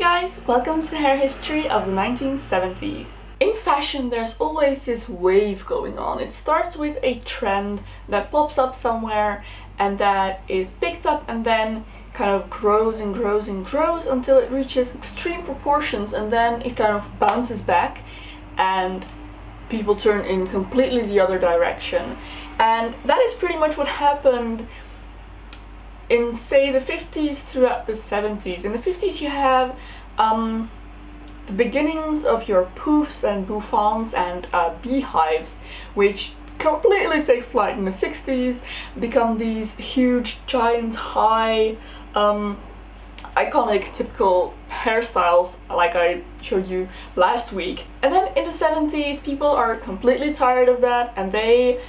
guys, welcome to Hair History of the 1970s. In fashion, there's always this wave going on. It starts with a trend that pops up somewhere and that is picked up and then kind of grows and grows and grows until it reaches extreme proportions, and then it kind of bounces back and people turn in completely the other direction. And that is pretty much what happened in, say, the 50s throughout the 70s. In the 50s you have the beginnings of your poofs and bouffants and beehives, which completely take flight in the 60s, become these huge, giant, high, iconic, typical hairstyles like I showed you last week. And then in the 70s people are completely tired of that and they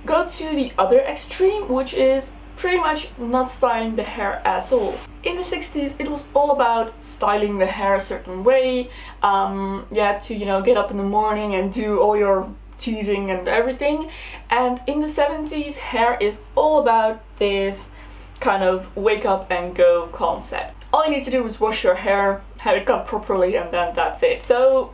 go to the other extreme, which is pretty much not styling the hair at all. In the 60s it was all about styling the hair a certain way. You had to, get up in the morning and do all your teasing and everything. And in the 70s hair is all about this kind of wake up and go concept. All you need to do is wash your hair, have it cut properly, and then that's it. So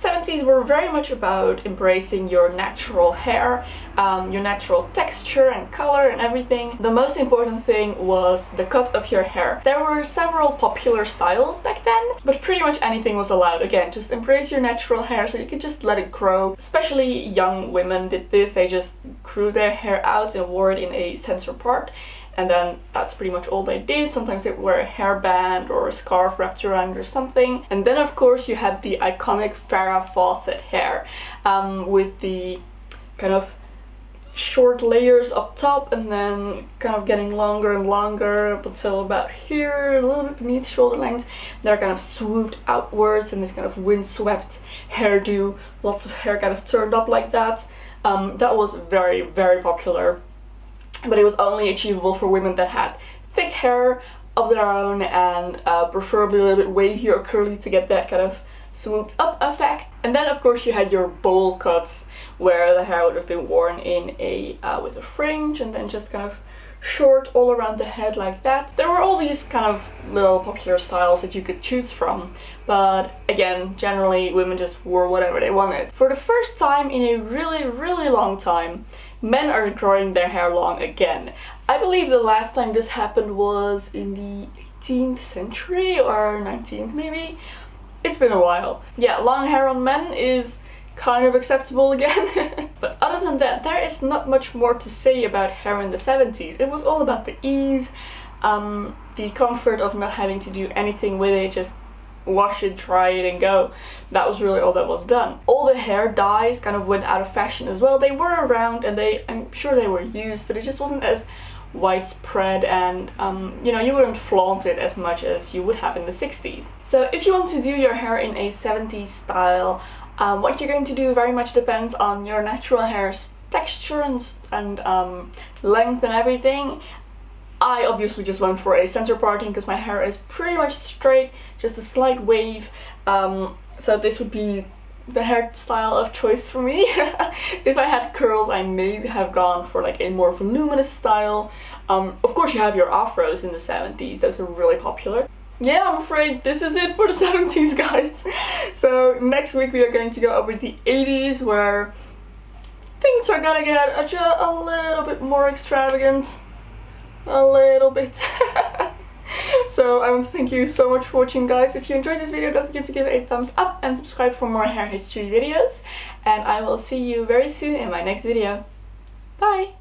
70s were very much about embracing your natural hair, your natural texture and color and everything. The most important thing was the cut of your hair. There were several popular styles back then, but pretty much anything was allowed. Again, just embrace your natural hair so you could just let it grow. Especially young women did this. They just grew their hair out and wore it in a center part. And then that's pretty much all they did. Sometimes they would wear a hairband or a scarf wrapped around or something. And then of course you had the iconic Farrah Fawcett hair with the kind of short layers up top and then kind of getting longer and longer up until about here, a little bit beneath shoulder length. They're kind of swooped outwards in this kind of windswept hairdo, lots of hair kind of turned up like that. That was very, very popular. But it was only achievable for women that had thick hair of their own and preferably a little bit wavy or curly to get that kind of swooped up effect. And then of course you had your bowl cuts where the hair would have been worn in a with a fringe and then just kind of short all around the head like that. There were all these kind of little popular styles that you could choose from, but again, generally women just wore whatever they wanted. For the first time in a really, really long time, men are growing their hair long again. I believe the last time this happened was in the 18th century or 19th maybe. It's been a while. Yeah, long hair on men is kind of acceptable again. But other than that, there is not much more to say about hair in the 70s. It was all about the ease, the comfort of not having to do anything with it, just wash it, dry it and go. That was really all that was done. All the hair dyes kind of went out of fashion as well. They were around and I'm sure they were used, but it just wasn't as widespread and you wouldn't flaunt it as much as you would have in the 60s. So if you want to do your hair in a 70s style, what you're going to do very much depends on your natural hair's texture and length and everything. I obviously just went for a center parting because my hair is pretty much straight, just a slight wave. So this would be the hairstyle of choice for me. If I had curls, I may have gone for like a more voluminous style. Of course you have your afros in the 70s, those are really popular. Yeah, I'm afraid this is it for the 70s, guys. So next week we are going to go over the 80s, where things are gonna get a little bit more extravagant. A little bit. So I want to thank you so much for watching, guys. If you enjoyed this video, don't forget to give it a thumbs up and subscribe for more hair history videos. And I will see you very soon in my next video. Bye!